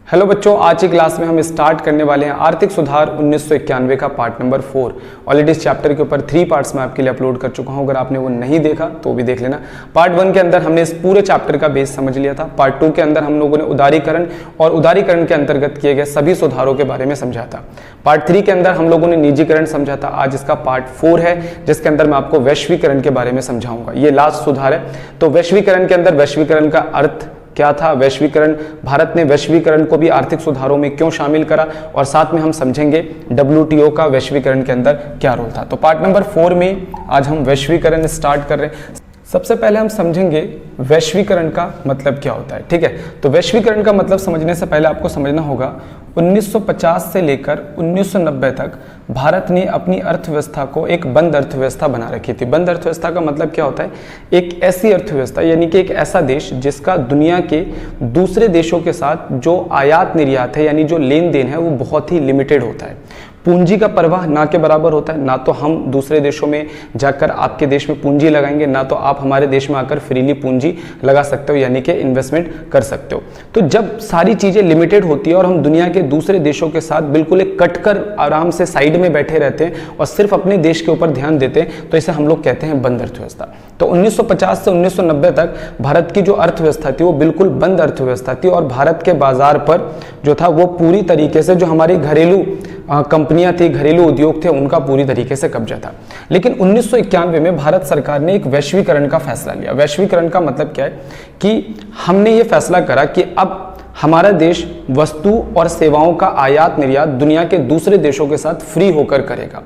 Hello बच्चों, आज की क्लास में हम स्टार्ट करने वाले हैं आर्थिक सुधार 1991 का पार्ट नंबर 4। ऑलरेडी इस चैप्टर के ऊपर 3 पार्ट्स में आपके लिए अपलोड कर चुका हूं। अगर आपने वो नहीं देखा तो भी देख लेना। पार्ट 1 के अंदर हमने इस पूरे चैप्टर का बेस समझ लिया था। पार्ट 2 के अंदर हम लोगों ने उदारीकरण और उदारीकरण के अंतर्गत किए गए सभी सुधारों के बारे में समझा था। पार्ट 3 के अंदर हम लोगों ने निजीकरण समझा था। आज इसका पार्ट 4 है जिसके अंदर मैं आपको वैश्वीकरण के बारे में समझाऊंगा। ये लास्ट सुधार है। तो वैश्वीकरण के अंदर वैश्वीकरण का अर्थ क्या था, वैश्वीकरण, भारत ने वैश्वीकरण को भी आर्थिक सुधारों में क्यों शामिल करा, और साथ में हम समझेंगे WTO का वैश्वीकरण के अंदर क्या रोल था। तो पार्ट नंबर 4 में आज हम वैश्वीकरण स्टार्ट कर रहे हैं। सबसे पहले हम समझेंगे वैश्वीकरण का मतलब क्या होता है। ठीक है, तो वैश्वीकरण का मतलब समझने से पहले आपको समझना होगा 1950 से लेकर 1990 तक भारत ने अपनी अर्थव्यवस्था को एक बंद अर्थव्यवस्था बना रखी थी। बंद अर्थव्यवस्था का मतलब क्या होता है, एक ऐसी अर्थव्यवस्था यानी कि एक ऐसा देश जिसका दुनिया के दूसरे देशों के साथ जो आयात निर्यात है यानी जो लेन देन है वो बहुत ही लिमिटेड होता है। पूंजी का प्रवाह ना के बराबर होता है। ना तो हम दूसरे देशों में जाकर आपके देश में पूंजी लगाएंगे, ना तो आप हमारे देश में आकर फ्रीली पूंजी लगा सकते हो यानी कि इन्वेस्टमेंट कर सकते हो। तो जब सारी चीजें लिमिटेड होती है और हम दुनिया के दूसरे देशों के साथ बिल्कुल एक कटकर आराम से साइड में बैठे रहते हैं और सिर्फ अपने देश के ऊपर ध्यान देते हैं, तो इसे हम लोग कहते हैं बंद अर्थव्यवस्था। तो 1950 से 1990 तक भारत की जो अर्थव्यवस्था थी वो बिल्कुल बंद अर्थव्यवस्था थी और भारत के बाजार पर जो था वो पूरी तरीके से जो हमारी घरेलू कंपनियां थी, घरेलू उद्योग थे, उनका पूरी तरीके से कब्जा था। लेकिन 1991 में भारत सरकार ने एक वैश्वीकरण का फैसला लिया। वैश्वीकरण का मतलब क्या है कि हमने ये फैसला करा कि अब हमारा देश वस्तु और सेवाओं का आयात निर्यात दुनिया के दूसरे देशों के साथ फ्री होकर करेगा।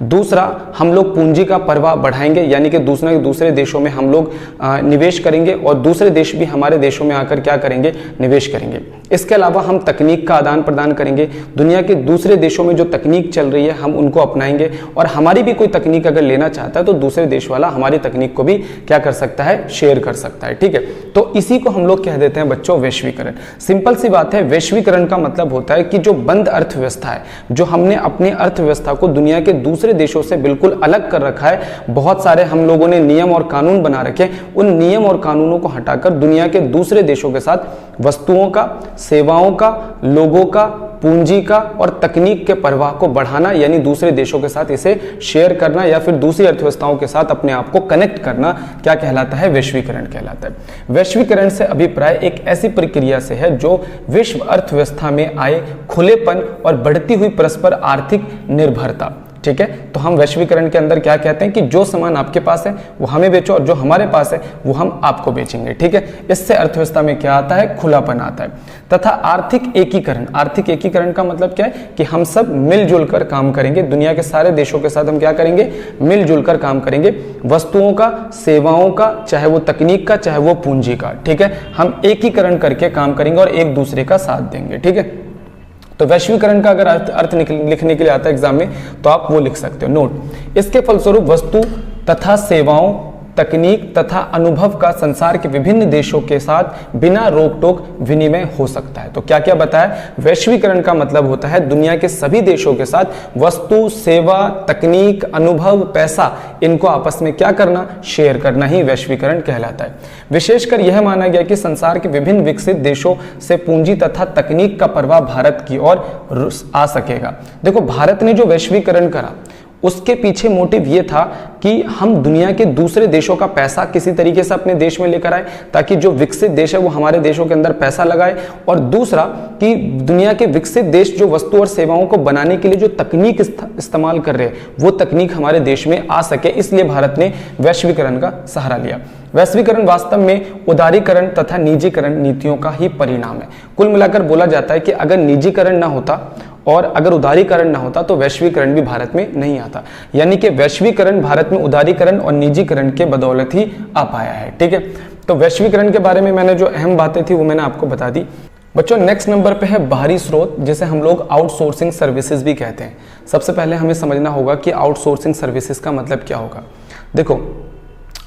दूसरा, हम लोग पूंजी का प्रवाह बढ़ाएंगे यानी कि दूसरे देशों में हम लोग निवेश करेंगे और दूसरे देश भी हमारे देशों में आकर क्या करेंगे, निवेश करेंगे। इसके अलावा हम तकनीक का आदान प्रदान करेंगे। दुनिया के दूसरे देशों में जो तकनीक चल रही है हम उनको अपनाएंगे और हमारी भी कोई तकनीक अगर लेना चाहता है तो दूसरे देश वाला हमारी तकनीक को भी क्या कर सकता है, शेयर कर सकता है। ठीक है, तो इसी को हम लोग कह देते हैं बच्चों वैश्वीकरण। सिंपल सी बात है, वैश्वीकरण का मतलब होता है कि जो बंद अर्थव्यवस्था है, जो हमने अपनी अर्थव्यवस्था को दुनिया के दूसरे देशों से बिल्कुल अलग कर रखा है, बहुत सारे हम लोगों ने नियम और कानून बना रखे, उन नियम और कानूनों को हटाकर दुनिया के दूसरे देशों के साथ वस्तुओं का, सेवाओं का, लोगों का, पूंजी का और तकनीक के प्रवाह को बढ़ाना यानी दूसरे देशों के साथ इसे शेयर करना या फिर दूसरी अर्थव्यवस्थाओं के साथ अपने आप को कनेक्ट करना क्या कहलाता है, वैश्वीकरण कहलाता है। वैश्वीकरण से अभिप्राय एक ऐसी प्रक्रिया से है जो विश्व अर्थव्यवस्था में आए खुलेपन और बढ़ती हुई परस्पर आर्थिक निर्भरता। ठीक है, तो हम वैश्वीकरण के अंदर क्या कहते हैं कि जो सामान आपके पास है वो हमें बेचो और जो हमारे पास है वो हम आपको बेचेंगे। ठीक है, इससे अर्थव्यवस्था में क्या आता है, खुलापन आता है। तथा आर्थिक एकीकरण। आर्थिक एकीकरण का मतलब क्या है कि हम सब मिलजुल कर काम करेंगे। दुनिया के सारे देशों के साथ हम क्या करेंगे, मिलजुल कर काम करेंगे। वस्तुओं का, सेवाओं का, चाहे वो तकनीक का, चाहे वो पूंजी का। ठीक है, हम एकीकरण करके काम करेंगे और एक दूसरे का साथ देंगे। ठीक है, तो वैश्वीकरण का अगर अर्थ लिखने के लिए आता है एग्जाम में तो आप वो लिख सकते हो। नोट, इसके फलस्वरूप वस्तु तथा सेवाओं, तकनीक तथा अनुभव का संसार के विभिन्न देशों के साथ बिना रोक टोक विनिमय हो सकता है। तो क्या क्या बताया, वैश्वीकरण का मतलब होता है दुनिया के सभी देशों के साथ वस्तु, सेवा, तकनीक, अनुभव, पैसा, इनको आपस में क्या करना, शेयर करना ही वैश्वीकरण कहलाता है। विशेषकर यह माना गया कि संसार के विभिन्न विकसित देशों से पूंजी तथा तकनीक का प्रवाह भारत की ओर आ सकेगा। देखो, भारत ने जो वैश्वीकरण करा उसके पीछे मोटिव ये था कि हम दुनिया के दूसरे देशों का पैसा किसी तरीके से अपने देश में लेकर आए ताकि जो विकसित देश है वो हमारे देशों के अंदर पैसा लगाए, और दूसरा कि दुनिया के विकसित देश जो वस्तु और सेवाओं को बनाने के लिए जो तकनीक इस्तेमाल कर रहे हैं वो तकनीक हमारे देश में आ सके, इसलिए भारत ने वैश्वीकरण का सहारा लिया। वैश्वीकरण वास्तव में उदारीकरण तथा निजीकरण नीतियों का ही परिणाम है। कुल मिलाकर बोला जाता है कि अगर निजीकरण ना होता और अगर उदारीकरण ना होता तो वैश्वीकरण भी भारत में नहीं आता, यानी कि वैश्वीकरण भारत में उदारीकरण और निजीकरण के बदौलत ही आ पाया है। ठीक है, तो वैश्वीकरण के बारे में मैंने जो अहम बातें थी वो मैंने आपको बता दी। बच्चों, नेक्स्ट नंबर पे है बाहरी स्रोत, जिसे हम लोग आउटसोर्सिंग सर्विसेज भी कहते हैं। सबसे पहले हमें समझना होगा कि आउटसोर्सिंग सर्विसेज का मतलब क्या होगा। देखो,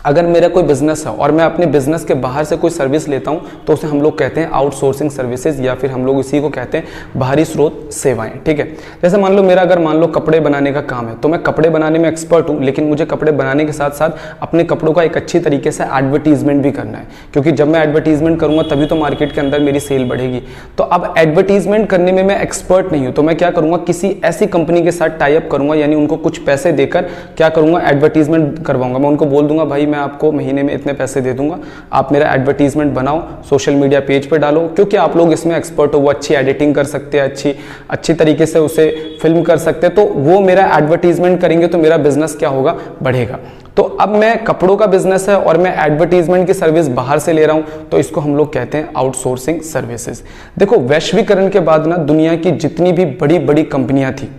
अगर मेरा कोई बिजनेस है और मैं अपने बिजनेस के बाहर से कोई सर्विस लेता हूं तो उसे हम लोग कहते हैं आउटसोर्सिंग सर्विसेज, या फिर हम लोग इसी को कहते हैं बाहरी स्रोत सेवाएं। ठीक है, जैसे मान लो मेरा अगर मान लो कपड़े बनाने का काम है, तो मैं कपड़े बनाने में एक्सपर्ट हूं, लेकिन मुझे कपड़े बनाने के साथ साथ अपने कपड़ों का एक अच्छी तरीके से एडवर्टीजमेंट भी करना है, क्योंकि जब मैं एडवर्टीजमेंट करूंगा तभी तो मार्केट के अंदर मेरी सेल बढ़ेगी। तो अब एडवर्टीजमेंट करने में मैं एक्सपर्ट नहीं हूं, तो मैं क्या करूंगा, किसी ऐसी कंपनी के साथ टाई अप करूंगा, यानी उनको कुछ पैसे देकर क्या करूंगा, एडवर्टीजमेंट करवाऊंगा। मैं उनको बोल दूंगा भाई मैं आपको महीने में इतने पैसे दे दूंगा, आप मेरा एडवर्टीजमेंट बनाओ, सोशल मीडिया पेज पे डालो, क्योंकि आप लोग इसमें एक्सपर्ट हो, वो अच्छी एडिटिंग कर सकते हैं, अच्छी तरीके से उसे फिल्म कर सकते हैं, तो वो मेरा एडवर्टीजमेंट करेंगे तो मेरा बिजनेस क्या होगा, बढ़ेगा। तो अब मैं कपड़ों का बिजनेस है और मैं एडवर्टीजमेंट की सर्विस बाहर से ले रहा हूं, तो इसको हम लोग कहते हैं आउटसोर्सिंग सर्विसेज। देखो, वैश्वीकरण के बाद ना दुनिया की जितनी भी बड़ी बड़ी कंपनियां थी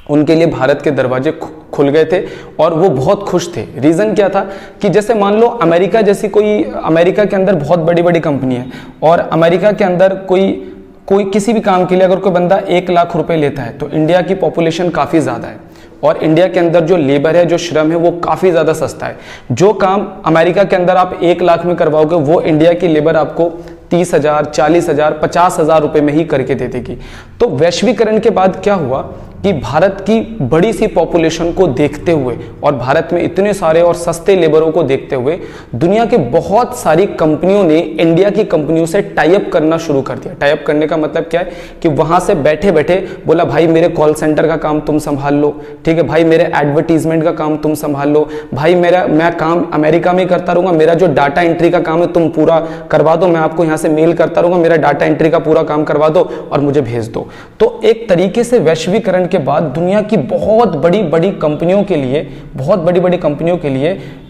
उनके लिए भारत के दरवाजे खुल गए थे और वो बहुत खुश थे। रीज़न क्या था कि जैसे मान लो अमेरिका जैसी अमेरिका के अंदर बहुत बड़ी बड़ी कंपनी है और अमेरिका के अंदर कोई किसी भी काम के लिए अगर कोई बंदा 1 लाख रुपए लेता है, तो इंडिया की पॉपुलेशन काफ़ी ज़्यादा है और इंडिया के अंदर जो लेबर है, जो श्रम है, वो काफ़ी ज़्यादा सस्ता है। जो काम अमेरिका के अंदर आप 1 लाख में करवाओगे, वो इंडिया की लेबर आपको 30,000, 40,000, 50,000 रुपए में ही करके दे देगी। तो वैश्वीकरण के बाद क्या हुआ कि भारत की बड़ी सी पॉपुलेशन को देखते हुए और भारत में इतने सारे और सस्ते लेबरों को देखते हुए दुनिया के बहुत सारी कंपनियों ने इंडिया की कंपनियों से टाई अप करना शुरू कर दिया। टाई अप करने का मतलब क्या है कि वहां से बैठे बैठे बोला भाई मेरे कॉल सेंटर का काम तुम संभाल लो, ठीक है भाई मेरे एडवर्टीजमेंट का काम तुम संभाल लो, भाई मैं काम अमेरिका में करता रहूंगा, मेरा जो डाटा एंट्री का काम है तुम पूरा करवा दो, मैं आपको यहाँ से मेल करता रहूंगा, मेरा डाटा एंट्री का पूरा काम करवा दो और मुझे भेज दो। तो एक तरीके से वैश्वीकरण के बाद दुनिया की बहुत बड़ी बड़ी कंपनियों के लिए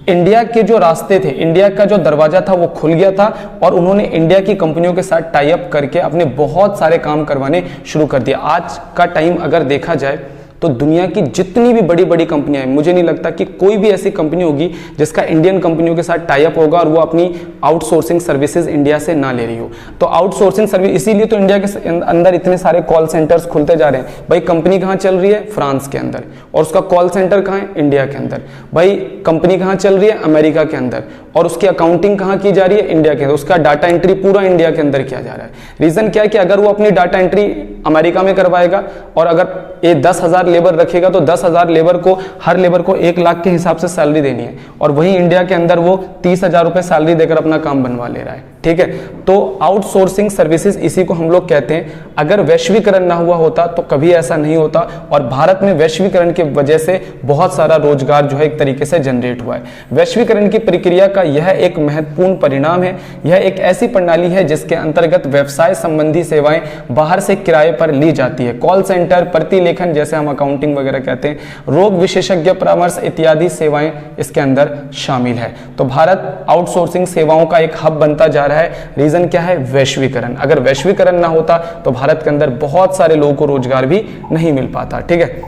इंडिया के जो रास्ते थे, इंडिया का जो दरवाजा था वो खुल गया था और उन्होंने इंडिया की कंपनियों के साथ टाई अप करके अपने बहुत सारे काम करवाने शुरू कर दिया। आज का टाइम अगर देखा जाए तो दुनिया की जितनी भी बड़ी बड़ी कंपनियां हैं, मुझे नहीं लगता कि कोई भी ऐसी कंपनी होगी जिसका इंडियन कंपनियों के साथ टाई अप होगा और वो अपनी आउटसोर्सिंग सर्विसेज इंडिया से ना ले रही हो। तो आउटसोर्सिंग सर्विस, इसीलिए तो इंडिया के अंदर इतने सारे कॉल सेंटर्स खुलते जा रहे हैं। भाई कंपनी कहाँ चल रही है, फ्रांस के अंदर, और उसका कॉल सेंटर कहाँ है, इंडिया के अंदर। भाई कंपनी कहाँ चल रही है, अमेरिका के अंदर, और उसकी अकाउंटिंग कहाँ की जा रही है, इंडिया के अंदर, उसका डाटा एंट्री पूरा इंडिया के अंदर किया जा रहा है। रीजन क्या है कि अगर वो अपनी डाटा एंट्री अमेरिका में करवाएगा और अगर ये 10,000 लेबर रखेगा तो 10,000 लेबर को, हर लेबर को 1 लाख के हिसाब से सैलरी देनी है, और वहीं इंडिया के अंदर वो 30,000 रुपए सैलरी देकर अपना काम बनवा ले रहा है। ठीक है, तो आउटसोर्सिंग सर्विसेज इसी को हम लोग कहते हैं। अगर वैश्वीकरण ना हुआ होता तो कभी ऐसा नहीं होता, और भारत में वैश्वीकरण की वजह से बहुत सारा रोजगार जो है एक तरीके से जनरेट हुआ है। वैश्वीकरण की प्रक्रिया का यह एक महत्वपूर्ण परिणाम है। यह एक ऐसी प्रणाली है जिसके अंतर्गत व्यवसाय संबंधी सेवाएं बाहर से किराए पर ली जाती है। कॉल सेंटर, प्रतिलेखन जैसे हम अकाउंटिंग वगैरह कहते हैं, रोग विशेषज्ञ परामर्श इत्यादि सेवाएं इसके अंदर शामिल है। तो भारत आउटसोर्सिंग सेवाओं का एक हब बनता जा रहा है। रीजन क्या है, वैश्वीकरण। अगर वैश्वीकरण ना होता तो भारत के अंदर बहुत सारे लोगों को रोजगार भी नहीं मिल पाता। ठीक है,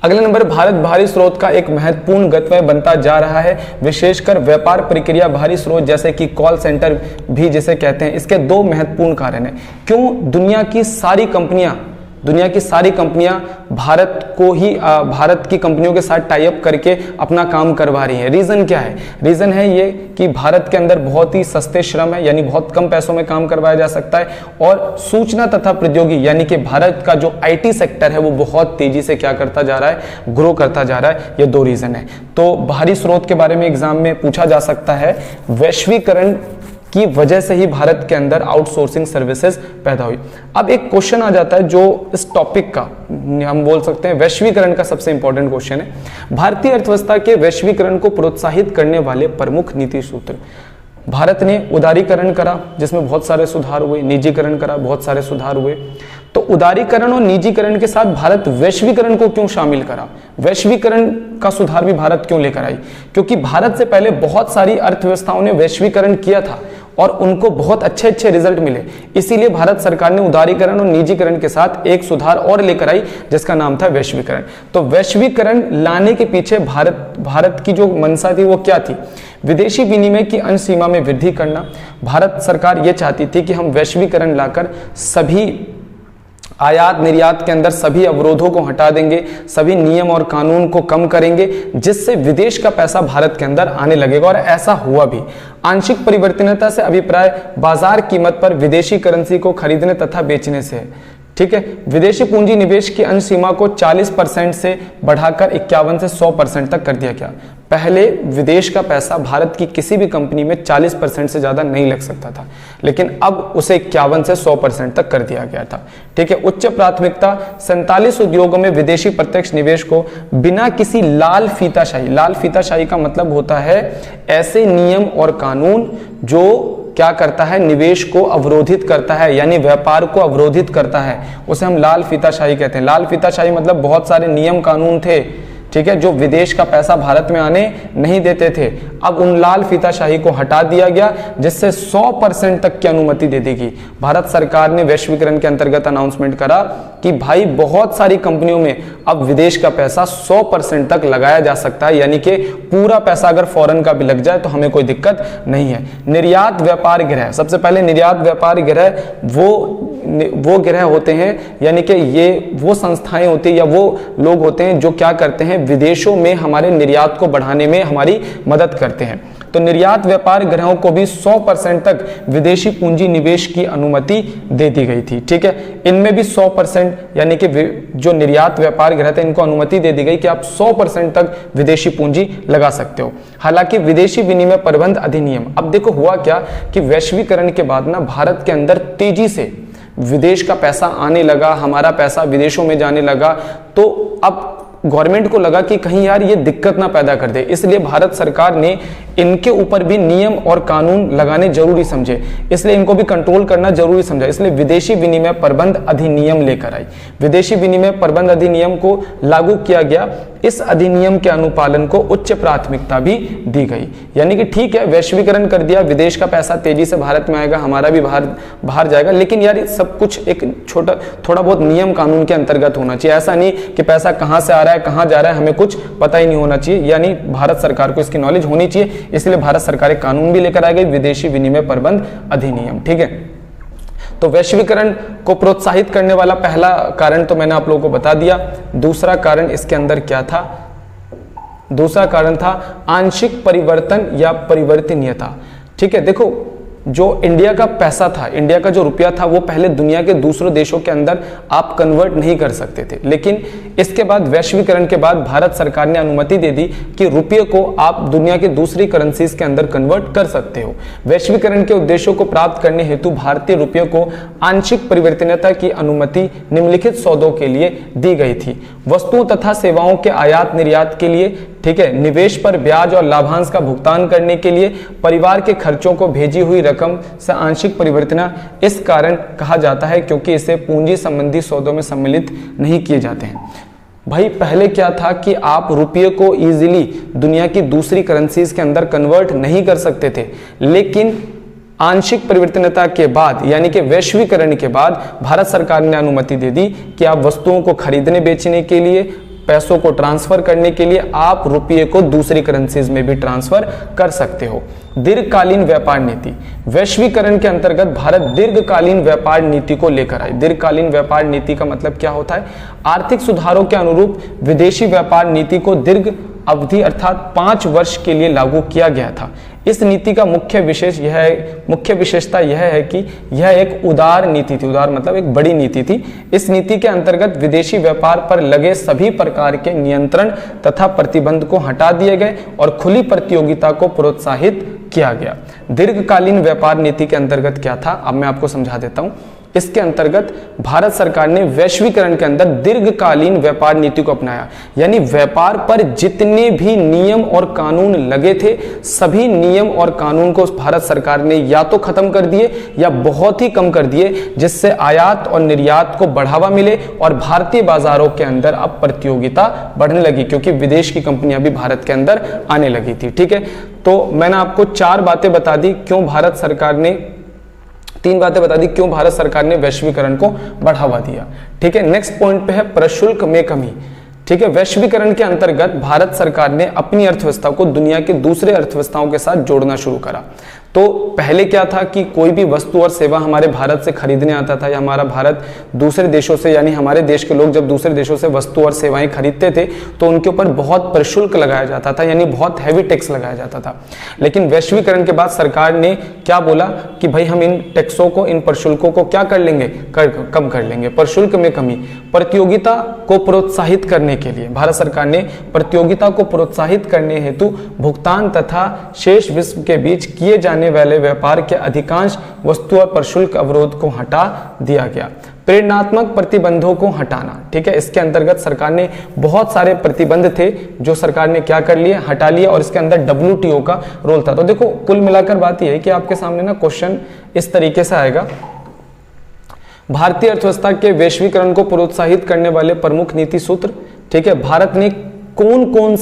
अगला नंबर, भारत बाहरी स्रोत का एक महत्वपूर्ण गंतव्य बनता जा रहा है, विशेषकर व्यापार प्रक्रिया बाहरी स्रोत जैसे कि कॉल सेंटर भी जिसे कहते हैं। इसके 2 महत्वपूर्ण कारण हैं। क्यों दुनिया की सारी कंपनियां भारत की कंपनियों के साथ टाई अप करके अपना काम करवा रही हैं? रीजन क्या है? रीजन है ये कि भारत के अंदर बहुत ही सस्ते श्रम है, यानी बहुत कम पैसों में काम करवाया जा सकता है, और सूचना तथा प्रौद्योगिकी यानी कि भारत का जो IT सेक्टर है वो बहुत तेजी से क्या करता जा रहा है, ग्रो करता जा रहा है। ये 2 रीजन है। तो बाहरी स्रोत के बारे में एग्जाम में पूछा जा सकता है। वैश्वीकरण की वजह से ही भारत के अंदर आउटसोर्सिंग सर्विसेज पैदा हुई। अब एक क्वेश्चन आ जाता है जो इस टॉपिक का हम बोल सकते हैं वैश्वीकरण का सबसे इंपॉर्टेंट क्वेश्चन है। भारतीय अर्थव्यवस्था के वैश्वीकरण को प्रोत्साहित करने वाले प्रमुख नीति सूत्र। भारत ने उदारीकरण करा जिसमें बहुत सारे सुधार हुए, निजीकरण करा, बहुत सारे सुधार हुए। तो उदारीकरण और निजीकरण के साथ भारत वैश्वीकरण को क्यों शामिल करा? वैश्वीकरण का सुधार भी भारत क्यों लेकर आई? क्योंकि भारत से पहले बहुत सारी अर्थव्यवस्थाओं ने वैश्वीकरण किया था और उनको बहुत अच्छे अच्छे रिजल्ट मिले। इसीलिए भारत सरकार ने उदारीकरण और निजीकरण के साथ एक सुधार और लेकर आई जिसका नाम था वैश्वीकरण। तो वैश्वीकरण लाने के पीछे भारत की जो मंशा थी वो क्या थी? विदेशी विनिमय की अंश सीमा में वृद्धि करना। भारत सरकार ये चाहती थी कि हम वैश्वीकरण लाकर सभी आयात निर्यात के अंदर सभी अवरोधों को हटा देंगे, सभी नियम और कानून को कम करेंगे, जिससे विदेश का पैसा भारत के अंदर आने लगेगा। और ऐसा हुआ भी। आंशिक परिवर्तनीयता से अभिप्राय बाजार कीमत पर विदेशी करेंसी को खरीदने तथा बेचने से है। ठीक है, विदेशी पूंजी निवेश की अंश सीमा को 40% से बढ़ाकर 51 से 100% तक कर दिया गया। पहले विदेश का पैसा भारत की किसी भी कंपनी में 40% से ज्यादा नहीं लग सकता था, लेकिन अब उसे 51 से 100% तक कर दिया गया था। ठीक है, उच्च प्राथमिकता 47 उद्योगों में विदेशी प्रत्यक्ष निवेश को बिना किसी लाल फीताशाही का मतलब होता है ऐसे नियम और कानून जो क्या करता है, निवेश को अवरोधित करता है, यानी व्यापार को अवरोधित करता है, उसे हम लाल फीताशाही कहते हैं। लाल फीताशाही मतलब बहुत सारे नियम कानून थे, ठीक है, जो विदेश का पैसा भारत में आने नहीं देते थे। अब उन लाल फीताशाही को हटा दिया गया, जिससे 100% तक की अनुमति दे देगी। भारत सरकार ने वैश्वीकरण के अंतर्गत अनाउंसमेंट करा कि भाई बहुत सारी कंपनियों में अब विदेश का पैसा 100% तक लगाया जा सकता है, यानी कि पूरा पैसा अगर फॉरेन का भी लग जाए तो हमें कोई दिक्कत नहीं है। निर्यात व्यापार गृह, सबसे पहले निर्यात व्यापार गृह वो गृह होते हैं, यानी कि ये वो संस्थाएं होती है या वो लोग होते हैं जो क्या करते हैं, विदेशों में हमारे निर्यात को बढ़ाने में हमारी मदद करते हैं। तो निर्यात व्यापार गृहों को भी 100% तक विदेशी पूंजी निवेश की अनुमति दे दी गई थी। ठीक है, इनमें भी 100% यानी कि जो निर्यात व्यापार गृह थे इनको अनुमति दे दी गई कि आप 100% तक विदेशी पूंजी लगा सकते हो। हालांकि विदेशी विनिमय प्रबंध अधिनियम, अब देखो हुआ क्या कि वैश्वीकरण के बाद ना भारत के अंदर तेजी से विदेश का पैसा आने लगा, हमारा पैसा विदेशों में जाने लगा। तो अब गवर्नमेंट को लगा कि कहीं यार ये दिक्कत ना पैदा कर दे, इसलिए भारत सरकार ने इनके ऊपर भी नियम और कानून लगाने जरूरी समझे, इसलिए इनको भी कंट्रोल करना जरूरी समझा, इसलिए विदेशी विनिमय प्रबंध अधिनियम लेकर आई। विदेशी विनिमय प्रबंध अधिनियम को लागू किया गया। इस अधिनियम के अनुपालन को उच्च प्राथमिकता भी दी गई, यानी कि ठीक है वैश्वीकरण कर दिया, विदेश का पैसा तेजी से भारत में आएगा, हमारा भी बाहर जाएगा, लेकिन यार सब कुछ एक थोड़ा बहुत नियम कानून के अंतर्गत होना चाहिए। ऐसा नहीं कि पैसा कहां से आ रहा है कहां जा रहा है हमें कुछ पता ही नहीं होना चाहिए, यानी भारत सरकार को इसकी नॉलेज होनी चाहिए। इसलिए भारत सरकार एक कानून भी लेकर आ गई, विदेशी विनिमय प्रबंध अधिनियम। ठीक है, तो वैश्वीकरण को प्रोत्साहित करने वाला पहला कारण तो मैंने आप लोगों को बता दिया। दूसरा कारण इसके अंदर क्या था? दूसरा कारण था आंशिक परिवर्तन या परिवर्तनीयता। ठीक है, देखो जो इंडिया का पैसा था, इंडिया का जो रुपया था, वो पहले दुनिया के दूसरों देशों के अंदर आप कन्वर्ट नहीं कर सकते थे, लेकिन इसके बाद वैश्वीकरण के बाद भारत सरकार ने अनुमति दे दी कि रुपये को आप दुनिया के दूसरी करेंसीज के अंदर कन्वर्ट कर सकते हो। वैश्वीकरण के उद्देश्यों को प्राप्त करने हेतु भारतीय रुपये को आंशिक परिवर्तनीयता की अनुमति निम्नलिखित सौदों के लिए दी गई थी: वस्तुओं तथा सेवाओं के आयात निर्यात के लिए, ठीक है, निवेश पर ब्याज और लाभांश का भुगतान करने के लिए, परिवार के खर्चों को भेजी हुई रकम से आंशिक परिवर्तन। इस कारण कहा जाता है क्योंकि इसे पूंजी संबंधी सौदों में सम्मिलित नहीं किए जाते हैं। भाई पहले क्या था कि आप रुपये को इजीली दुनिया की दूसरी करेंसीज के अंदर कन्वर्ट नहीं कर सकते थे, लेकिन आंशिक परिवर्तनीयता के बाद यानी कि वैश्वीकरण के बाद भारत सरकार ने अनुमति दे दी कि आप वस्तुओं को खरीदने बेचने के लिए, पैसों को ट्रांसफर करने के लिए आप रुपये को दूसरी करेंसीज में भी ट्रांसफर कर सकते हो। दीर्घकालीन व्यापार नीति, वैश्वीकरण के अंतर्गत भारत दीर्घकालीन व्यापार नीति को लेकर आए। दीर्घकालीन व्यापार नीति का मतलब क्या होता है? आर्थिक सुधारों के अनुरूप विदेशी व्यापार नीति को दीर्घ अवधि अर्थात 5 वर्ष के लिए लागू किया गया था। इस नीति का मुख्य विशेषता यह है कि यह एक उदार नीति थी। उदार मतलब एक बड़ी नीति थी। इस नीति के अंतर्गत विदेशी व्यापार पर लगे सभी प्रकार के नियंत्रण तथा प्रतिबंध को हटा दिए गए और खुली प्रतियोगिता को प्रोत्साहित किया गया। दीर्घकालीन व्यापार नीति के अंतर्गत क्या था, अब मैं आपको समझा देता हूं। इसके अंतर्गत भारत सरकार ने वैश्वीकरण के अंदर दीर्घकालीन व्यापार नीति को अपनाया, यानी व्यापार पर जितने भी नियम और कानून लगे थे सभी नियम और कानून को भारत सरकार ने या तो खत्म कर दिए या बहुत ही कम कर दिए, जिससे आयात और निर्यात को बढ़ावा मिले और भारतीय बाजारों के अंदर अब प्रतियोगिता बढ़ने लगी, क्योंकि विदेश की कंपनियां भी भारत के अंदर आने लगी थी। ठीक है, तो मैंने आपको 4 बातें बता दी क्यों भारत सरकार ने 3 बातें बता दी क्यों भारत सरकार ने वैश्वीकरण को बढ़ावा दिया। ठीक है, नेक्स्ट पॉइंट पे है प्रशुल्क में कमी। ठीक है, वैश्वीकरण के अंतर्गत भारत सरकार ने अपनी अर्थव्यवस्था को दुनिया के दूसरे अर्थव्यवस्थाओं के साथ जोड़ना शुरू करा, तो पहले क्या था कि कोई भी वस्तु और सेवा हमारे भारत से खरीदने आता था, या हमारा भारत दूसरे देशों से, यानी हमारे देश के लोग जब दूसरे देशों से वस्तु और सेवाएं खरीदते थे तो उनके ऊपर बहुत प्रशुल्क लगाया जाता था, यानी बहुत हैवी टैक्स लगाया जाता था। लेकिन वैश्वीकरण के बाद सरकार ने क्या बोला कि भाई हम इन टैक्सों को, इन प्रशुल्कों को क्या कर लेंगे, कम कर लेंगे। प्रशुल्क में कमी, प्रतियोगिता को प्रोत्साहित करने के लिए भारत सरकार ने प्रतियोगिता को प्रोत्साहित करने हेतु भुगतान तथा शेष विश्व के बीच किए जाने वाले व्यापार के अधिकांश वस्तु और प्रशुल्क अवरोध को हटा दिया गया। प्रेरणात्मक प्रतिबंधों को हटाना, ठीक है, इसके अंतर्गत सरकार ने बहुत सारे प्रतिबंध थे जो सरकार ने क्या कर लिए, हटा लिए, और इसके अंदर WTO का रोल था। तो देखो कुल मिलाकर बात यह है कि आपके सामने ना क्वेश्चन इस तरीके से आएगा, भारतीय अर्थव्यवस्था के वैश्वीकरण को प्रोत्साहित करने वाले प्रमुख नीति सूत्र, ठीक है, भारत ने कौन कौन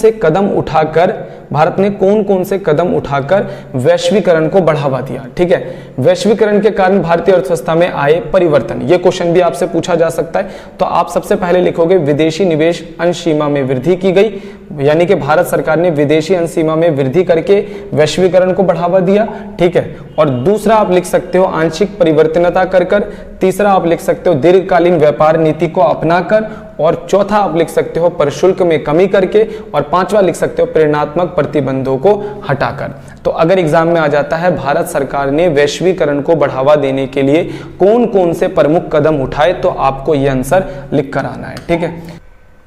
से कदम उठाकर वैश्वीकरण को बढ़ावा दिया, ठीक है, वैश्वीकरण के कारण भारतीय अर्थव्यवस्था में आए परिवर्तन, ये क्वेश्चन भी आपसे पूछा जा सकता है। तो आप सबसे पहले लिखोगे विदेशी निवेश अंश सीमा में वृद्धि की गई, यानी कि भारत सरकार ने विदेशी अंश सीमा में वृद्धि करके वैश्वीकरण को बढ़ावा दिया, ठीक है। और दूसरा आप लिख सकते हो आंशिक परिवर्तनता कर, तीसरा आप लिख सकते हो दीर्घकालीन व्यापार नीति को अपनाकर, और चौथा आप लिख सकते हो प्रशुल्क में कमी करके, और पांचवा लिख सकते हो प्रेरणात्मक प्रतिबंधों को हटाकर। तो अगर एग्जाम में आ जाता है भारत सरकार ने वैश्वीकरण को बढ़ावा देने के लिए कौन कौन से प्रमुख कदम उठाए, तो आपको यह आंसर लिख कर आना है, ठीक है।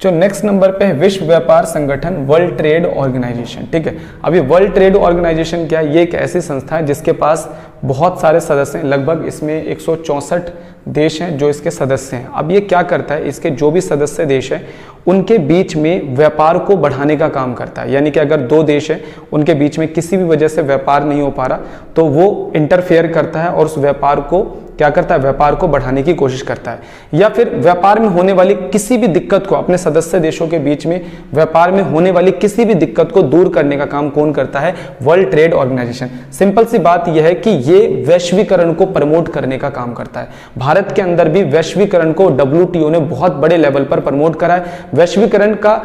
जो नेक्स्ट नंबर पे है विश्व व्यापार संगठन, वर्ल्ड ट्रेड ऑर्गेनाइजेशन, ठीक है। अभी वर्ल्ड ट्रेड ऑर्गेनाइजेशन क्या है, ये एक ऐसी संस्था है जिसके पास बहुत सारे सदस्य हैं, लगभग इसमें 164 देश हैं जो इसके सदस्य हैं। अब ये क्या करता है, इसके जो भी सदस्य देश हैं उनके बीच में व्यापार को बढ़ाने का काम करता है, यानी कि अगर दो देश हैं उनके बीच में किसी भी वजह से व्यापार नहीं हो पा रहा तो वो इंटरफेयर करता है और उस व्यापार को क्या करता है, व्यापार को बढ़ाने की कोशिश करता है। या फिर व्यापार में होने वाली किसी भी दिक्कत को, अपने सदस्य देशों के बीच में व्यापार में होने वाली किसी भी दिक्कत को दूर करने का काम कौन करता है, वर्ल्ड ट्रेड ऑर्गेनाइजेशन। सिंपल सी बात यह है कि ये वैश्वीकरण को प्रमोट करने का काम करता है। भारत के अंदर भी वैश्वीकरण को WTO ने बहुत बड़े लेवल पर प्रमोट करा है। वैश्वीकरण का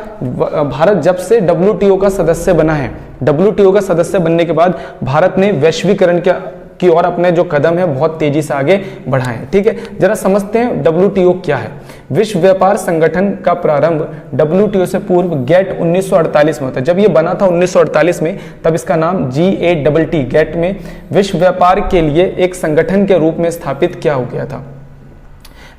भारत जब से WTO का सदस्य बना है, WTO का सदस्य बनने के बाद भारत ने वैश्वीकरण की ओर अपने जो कदम है बहुत तेजी से आगे बढ़ाए, ठीक है। जरा समझते हैं WTO क्या है। विश्व व्यापार संगठन का प्रारंभ WTO से पूर्व गेट 1948 में होता है। जब ये बना था 1948 में, तब इसका नाम GATT गेट में विश्व व्यापार के लिए एक संगठन के रूप में स्थापित किया हो गया था,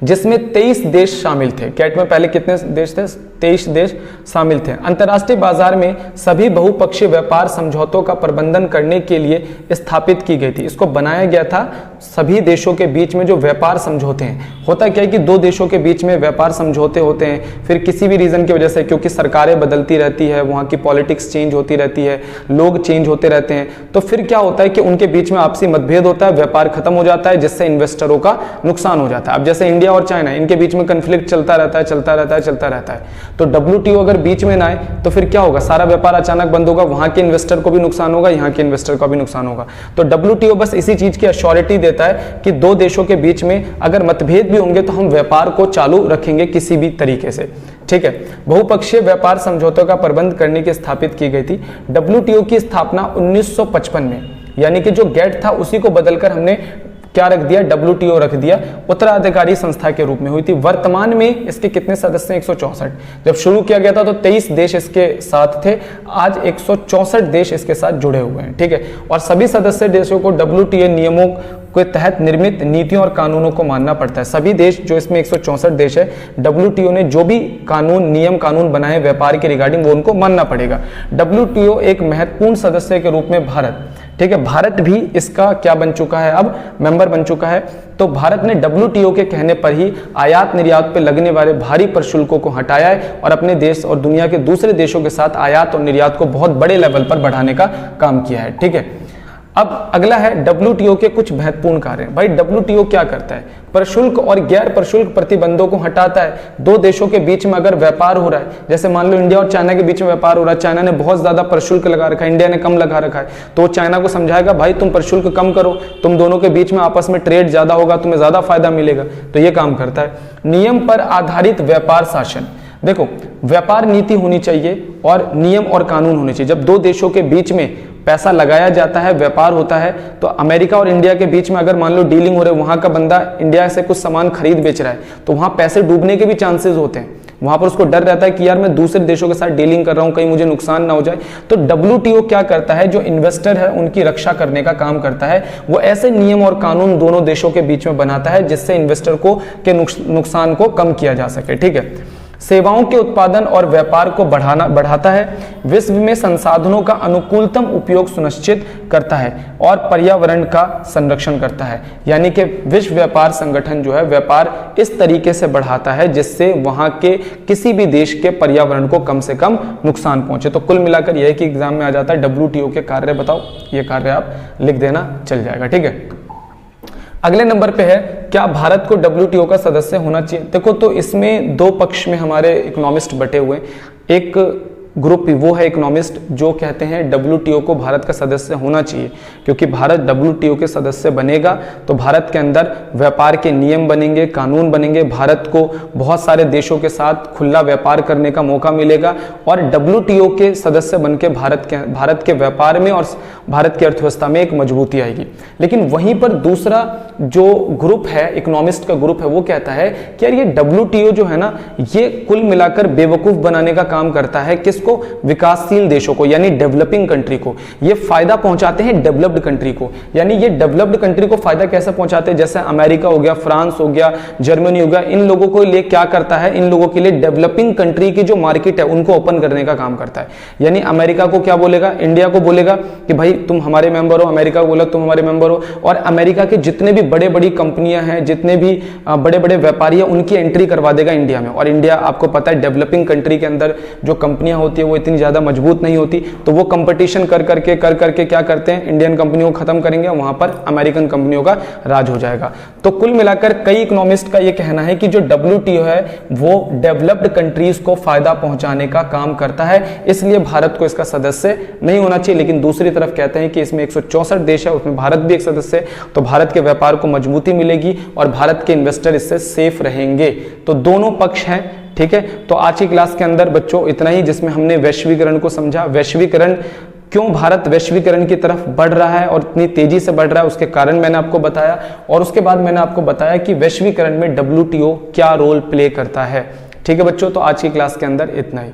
जिसमें 23 देश शामिल थे। गेट में पहले कितने देश थे, 23 देश शामिल थे। अंतर्राष्ट्रीय बाजार में सभी बहुपक्षीय व्यापार समझौतों का प्रबंधन करने के लिए स्थापित की गई थी। इसको बनाया गया था सभी देशों के बीच में जो व्यापार समझौते हैं। होता क्या है कि दो देशों के बीच में व्यापार समझौते होते हैं, फिर किसी भी रीजन की वजह से, क्योंकि सरकारें बदलती रहती है, वहाँ की पॉलिटिक्स चेंज होती रहती है, लोग चेंज होते रहते हैं, तो फिर क्या होता है कि उनके बीच में आपसी मतभेद होता है, व्यापार खत्म हो जाता है, जिससे इन्वेस्टरों का नुकसान हो जाता है। अब जैसे इंडिया और चाइना, इनके बीच में कंफ्लिक्ट चलता रहता है। तो WTO अगर बीच में ना आए तो फिर क्या होगा, सारा व्यापार अचानक बंद होगा, वहां के इन्वेस्टर को भी नुकसान होगा, यहाँ के इन्वेस्टर को भी नुकसान होगा। तो WTO बस इसी चीज की अश्योरिटी देता है कि दो देशों के बीच में अगर मतभेद भी होंगे तो हम व्यापार को चालू रखेंगे किसी भी तरीके से, ठीक है। बहुपक्षीय व्यापार समझौतों का प्रबंध करने की स्थापित की गई थी। WTO की स्थापना 1955 में, यानी कि जो गेट था उसी को बदलकर हमने क्या रख दिया, WTO रख दिया, उत्तराधिकारी संस्था के रूप में हुई थी। वर्तमान में इसके कितने सदस्य हैं, 164। जब शुरू किया गया था तो 23 देश इसके साथ थे, आज 164 देश इसके साथ जुड़े हुए हैं, ठीक है। और सभी सदस्य देशों को WTO नियमों के तहत निर्मित नीतियों और कानूनों को मानना पड़ता है। सभी देश जो इसमें 164 देश है, WTO ने जो भी नियम कानून बनाए व्यापार के रिगार्डिंग, वो उनको मानना पड़ेगा। WTO एक महत्वपूर्ण सदस्य के रूप में भारत, ठीक है, भारत भी इसका क्या बन चुका है, अब मेंबर बन चुका है। तो भारत ने WTO के कहने पर ही आयात निर्यात पर लगने वाले भारी प्रशुल्कों को हटाया है और अपने देश और दुनिया के दूसरे देशों के साथ आयात और निर्यात को बहुत बड़े लेवल पर बढ़ाने का काम किया है, ठीक है। अब अगला है WTO के कुछ महत्वपूर्ण कार्य। भाई WTO क्या करता है, प्रशुल्क और गैर प्रशुल्क प्रतिबंधों को हटाता है। दो देशों के बीच में अगर व्यापार हो रहा है, जैसे मान लो इंडिया और चाइना के बीच में व्यापार हो रहा है, चाइना ने बहुत ज्यादा प्रशुल्क लगा रखा है, इंडिया ने कम लगा रखा है, तो चाइना को समझाएगा भाई तुम प्रशुल्क कम करो, तुम दोनों के बीच में आपस में ट्रेड ज्यादा होगा, तुम्हें ज्यादा फायदा मिलेगा, तो ये काम करता है। नियम पर आधारित व्यापार शासन, देखो, व्यापार नीति होनी चाहिए और नियम और कानून होने चाहिए। जब दो देशों के बीच में पैसा लगाया जाता है, व्यापार होता है, तो अमेरिका और इंडिया के बीच में अगर मान लो डीलिंग हो रही है, वहां का बंदा इंडिया से कुछ सामान खरीद बेच रहा है, तो वहां पैसे डूबने के भी चांसेस होते हैं। वहां पर उसको डर रहता है कि यार मैं दूसरे देशों के साथ डीलिंग कर रहा हूं, कहीं मुझे नुकसान ना हो जाए। तो WTO क्या करता है, जो इन्वेस्टर है उनकी रक्षा करने का काम करता है। वो ऐसे नियम और कानून दोनों देशों के बीच में बनाता है जिससे इन्वेस्टर को के नुकसान को कम किया जा सके। ठीक है। सेवाओं के उत्पादन और व्यापार को बढ़ाता है, विश्व में संसाधनों का अनुकूलतम उपयोग सुनिश्चित करता है और पर्यावरण का संरक्षण करता है। यानी कि विश्व व्यापार संगठन जो है व्यापार इस तरीके से बढ़ाता है जिससे वहां के किसी भी देश के पर्यावरण को कम से कम नुकसान पहुंचे। तो कुल मिलाकर यह कि एग्जाम में आ जाता है WTO के कार्य बताओ, ये कार्य आप लिख देना, चल जाएगा। ठीक है। अगले नंबर पे है, क्या भारत को WTO का सदस्य होना चाहिए? देखो, तो इसमें दो पक्ष में हमारे इकोनॉमिस्ट बटे हुए। एक ग्रुप वो है इकोनॉमिस्ट जो कहते हैं WTO को भारत का सदस्य होना चाहिए, क्योंकि भारत WTO के सदस्य बनेगा तो भारत के अंदर व्यापार के नियम बनेंगे, कानून बनेंगे, भारत को बहुत सारे देशों के साथ खुला व्यापार करने का मौका मिलेगा और WTO के सदस्य बनके भारत के व्यापार में और भारत की अर्थव्यवस्था में एक मजबूती आएगी। लेकिन वहीं पर दूसरा जो ग्रुप है, इकोनॉमिस्ट का ग्रुप है, वो कहता है कि यार ये WTO जो है ना, ये कुल मिलाकर बेवकूफ बनाने का काम करता है। किसको? विकासशील देशों को, यानी डेवलपिंग कंट्री को। ये फायदा पहुंचाते हैं डेवलप्ड कंट्री को। यानी ये डेवलप्ड कंट्री को फायदा कैसे पहुंचाते हैं? जैसे अमेरिका हो गया, फ्रांस हो गया, जर्मनी हो गया, इन लोगों को लिए क्या करता है? इन लोगों के लिए डेवलपिंग कंट्री की जो मार्केट है उनको ओपन करने का काम करता है। यानी अमेरिका को क्या बोलेगा? इंडिया को बोलेगा कि भाई तुम हमारे मेंबर हो, अमेरिका को बोला तुम हमारे मेंबर हो, और अमेरिका के जितने भी बड़े बड़ी कंपनियां हैं, जितने भी बड़े बड़े व्यापारी हैं, उनकी एंट्री करवा देगा इंडिया में। और इंडिया आपको पता है डेवलपिंग कंट्री के अंदर जो कंपनियां होती है वो इतनी ज्यादा मजबूत नहीं होती, तो वो कंपटीशन कर करके क्या करते हैं? इंडियन कंपनियों को खत्म करेंगे, वहां पर अमेरिकन कंपनियों का राज हो जाएगा। तो कुल मिलाकर कई इकोनॉमिस्ट का यह कहना है कि जो WTO है वो डेवलप्ड कंट्रीज को फायदा पहुंचाने का काम करता है, इसलिए भारत को इसका सदस्य नहीं होना चाहिए। लेकिन दूसरी तरफ कहते हैं कि इसमें 164 देश है, उसमें भारत भी एक सदस्य है, तो भारत के व्यापार को मजबूती मिलेगी और भारत के इन्वेस्टर इससे सेफ रहेंगे। तो दोनों पक्ष हैं। ठीक है। तो आज की क्लास के अंदर बच्चों इतना ही, जिसमें हमने वैश्वीकरण को समझा। वैश्वीकरण, क्यों भारत वैश्वीकरण की तरफ बढ़ रहा है और इतनी तेजी से बढ़ रहा है, उसके कारण मैंने आपको बताया। और उसके बाद मैंने आपको बताया कि वैश्वीकरण में WTO क्या रोल प्ले करता है। ठीक है बच्चों, तो आज की क्लास के अंदर इतना ही।